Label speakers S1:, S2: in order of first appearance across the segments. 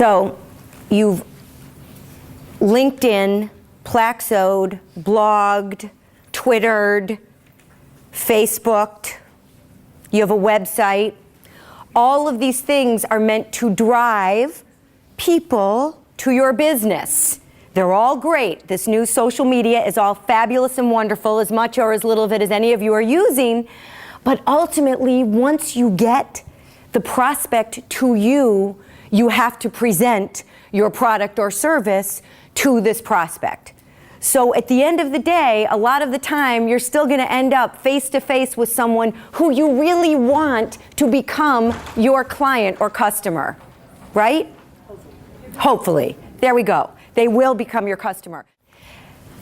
S1: So you've LinkedIn, Plaxoed, blogged, Twittered, Facebooked, you have a website. All of these things are meant to drive people to your business. They're all great. This new social media is all fabulous and wonderful, as much or as little of it as any of you are using. But ultimately, once you get the prospect to you, you have to present your product or service to this prospect. So at the end of the day, a lot of the time, you're still going to end up face to face with someone who you really want to become your client or customer, right? Hopefully. There we go. They will become your customer.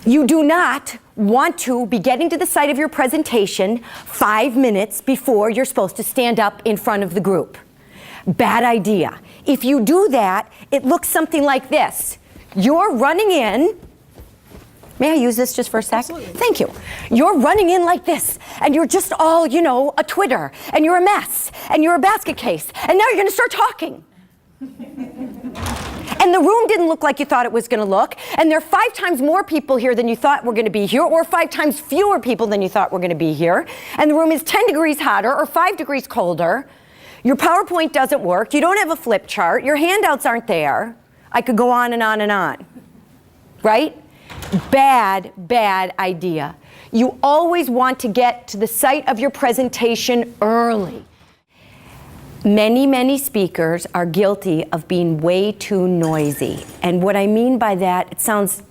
S1: You do not want to be getting to the site of your presentation 5 minutes before you're supposed to stand up in front of the group. Bad idea. If you do that, it looks something like this. You're running in. May I use this just for a sec?
S2: Absolutely.
S1: Thank you. You're running in like this, and you're just all, a Twitter, and you're a mess, and you're a basket case, and now you're going to start talking. And the room didn't look like you thought it was going to look, and there are 5 times more people here than you thought were going to be here, or 5 times fewer people than you thought were going to be here, and the room is 10 degrees hotter or 5 degrees colder. Your PowerPoint doesn't work. You don't have a flip chart. Your handouts aren't there. I could go on and on and on. Right? Bad, bad idea. You always want to get to the site of your presentation early. Many, many speakers are guilty of being way too noisy. And what I mean by that, it sounds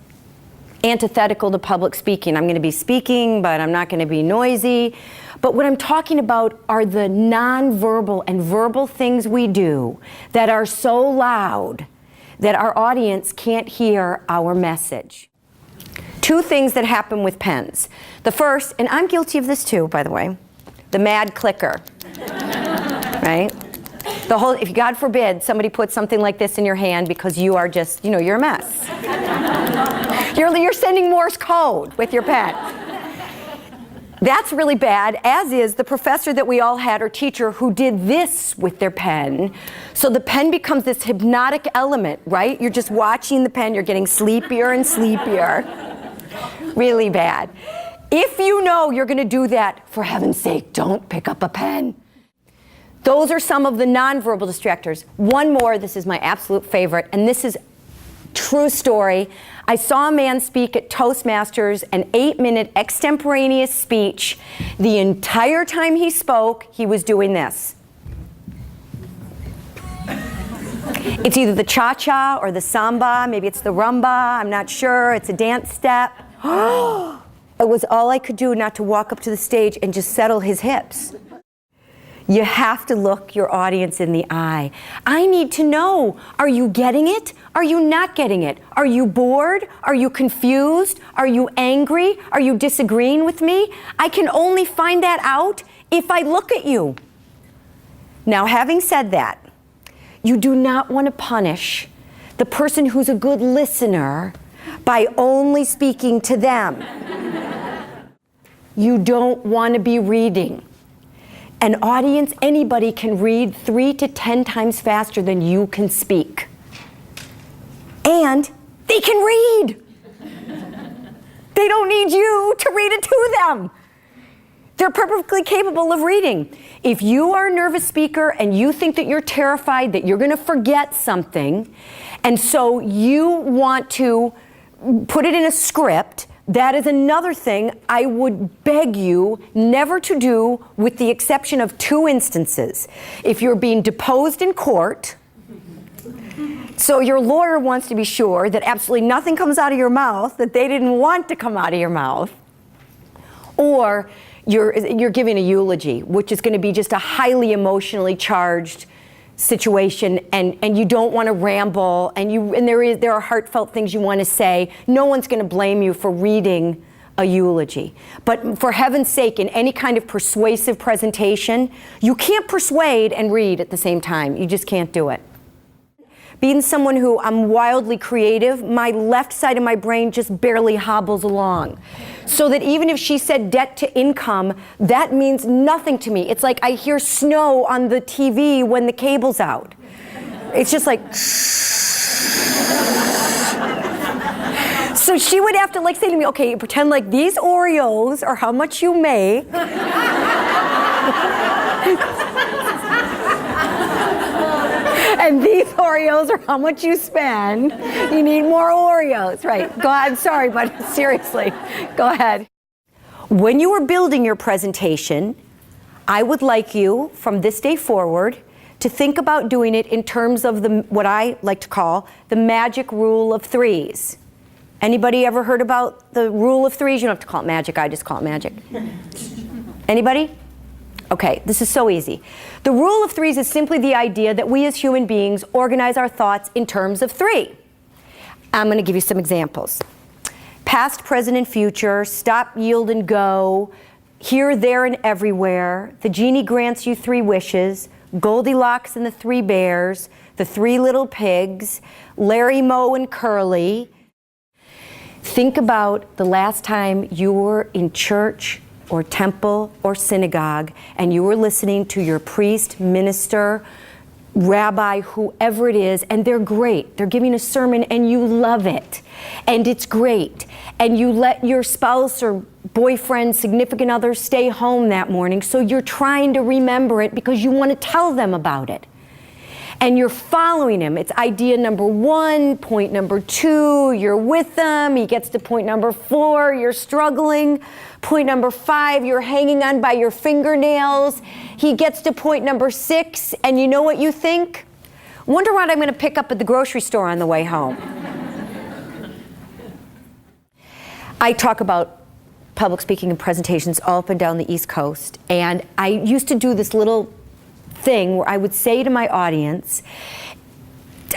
S1: antithetical to public speaking. I'm going to be speaking, but I'm not going to be noisy. But what I'm talking about are the nonverbal and verbal things we do that are so loud that our audience can't hear our message. 2 things that happen with pens. The first, and I'm guilty of this too, by the way, the mad clicker. Right? If God forbid somebody puts something like this in your hand because you are just, you're a mess. You're sending Morse code with your pen. That's really bad, as is the professor that we all had or teacher who did this with their pen. So the pen becomes this hypnotic element, right? You're just watching the pen, you're getting sleepier and sleepier. Really bad. If you know you're going to do that, for heaven's sake, don't pick up a pen. Those are some of the nonverbal distractors. One more, this is my absolute favorite, and this is true story. I saw a man speak at Toastmasters, an 8-minute extemporaneous speech. The entire time he spoke, he was doing this. It's either the cha-cha or the samba, maybe it's the rumba, I'm not sure, it's a dance step. It was all I could do not to walk up to the stage and just settle his hips. You have to look your audience in the eye. I need to know, are you getting it? Are you not getting it? Are you bored? Are you confused? Are you angry? Are you disagreeing with me? I can only find that out if I look at you. Now, having said that, you do not want to punish the person who's a good listener by only speaking to them. You don't want to be reading. An audience, anybody can read 3 to 10 times faster than you can speak. And they can read. They don't need you to read it to them. They're perfectly capable of reading. If you are a nervous speaker and you think that you're terrified that you're going to forget something, and so you want to put it in a script, that is another thing I would beg you never to do, with the exception of 2 instances. If you're being deposed in court, so your lawyer wants to be sure that absolutely nothing comes out of your mouth that they didn't want to come out of your mouth, or you're giving a eulogy, which is going to be just a highly emotionally charged situation, and you don't want to ramble, and there are heartfelt things you want to say. No one's going to blame you for reading a eulogy. But for heaven's sake, in any kind of persuasive presentation, you can't persuade and read at the same time. You just can't do it. Being someone who I'm wildly creative, my left side of my brain just barely hobbles along. So that even if she said debt to income, that means nothing to me. It's like I hear snow on the TV when the cable's out. It's just like, So she would have to like say to me, okay, pretend like these Oreos are how much you make. And these Oreos are how much you spend. You need more Oreos, right? Go ahead, sorry, but seriously, go ahead. When you are building your presentation, I would like you, from this day forward, to think about doing it in terms of what I like to call the magic rule of threes. Anybody ever heard about the rule of threes? You don't have to call it magic, I just call it magic. Anybody? Okay, this is so easy. The rule of threes is simply the idea that we as human beings organize our thoughts in terms of three. I'm going to give you some examples. Past, present, and future, stop, yield, and go, here, there, and everywhere, the genie grants you three wishes, Goldilocks and the Three Bears, the Three Little Pigs, Larry, Moe, and Curly. Think about the last time you were in church or temple or synagogue and you were listening to your priest, minister, rabbi, whoever it is, and they're great. They're giving a sermon and you love it. And it's great. And you let your spouse or boyfriend, significant other stay home that morning, so you're trying to remember it because you want to tell them about it. And you're following him. It's idea number 1, point number 2, you're with them. He gets to point number 4, you're struggling. Point number 5, you're hanging on by your fingernails. He gets to point number 6, and you know what you think? Wonder what I'm going to pick up at the grocery store on the way home. I talk about public speaking and presentations all up and down the East Coast, and I used to do this little thing where I would say to my audience,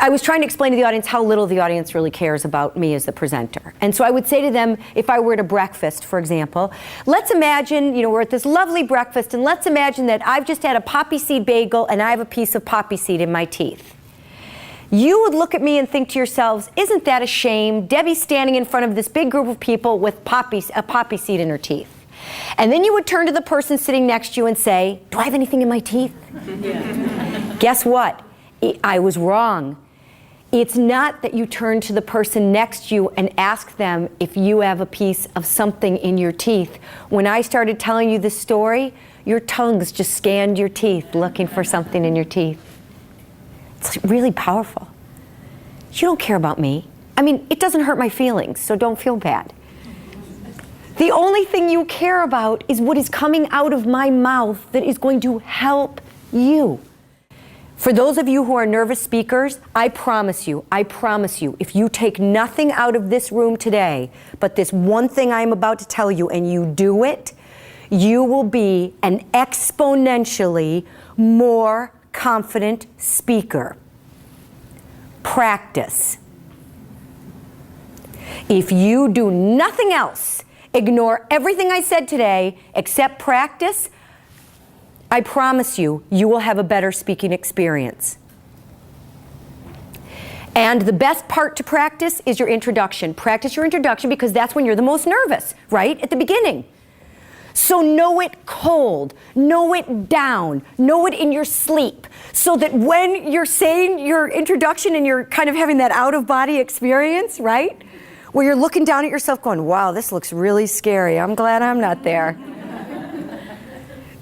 S1: I was trying to explain to the audience how little the audience really cares about me as the presenter. And so I would say to them, if I were at a breakfast, for example, let's imagine, we're at this lovely breakfast, and let's imagine that I've just had a poppy seed bagel and I have a piece of poppy seed in my teeth. You would look at me and think to yourselves, isn't that a shame? Debbie's standing in front of this big group of people with a poppy seed in her teeth. And then you would turn to the person sitting next to you and say, do I have anything in my teeth? Yeah. Guess what? I was wrong. It's not that you turn to the person next to you and ask them if you have a piece of something in your teeth. When I started telling you this story, your tongues just scanned your teeth looking for something in your teeth. It's really powerful. You don't care about me. I mean, it doesn't hurt my feelings, so don't feel bad. The only thing you care about is what is coming out of my mouth that is going to help you. For those of you who are nervous speakers, I promise you, if you take nothing out of this room today, but this one thing I'm about to tell you, and you do it, you will be an exponentially more confident speaker. Practice. If you do nothing else, ignore everything I said today except practice, I promise you, you will have a better speaking experience. And the best part to practice is your introduction. Practice your introduction because that's when you're the most nervous, right? At the beginning. So know it cold, know it down, know it in your sleep, so that when you're saying your introduction and you're kind of having that out-of-body experience, right? Where you're looking down at yourself going, wow, this looks really scary. I'm glad I'm not there.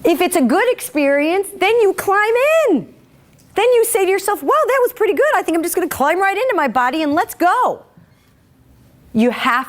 S1: If it's a good experience, then you climb in. Then you say to yourself, wow, that was pretty good. I think I'm just going to climb right into my body and let's go. You have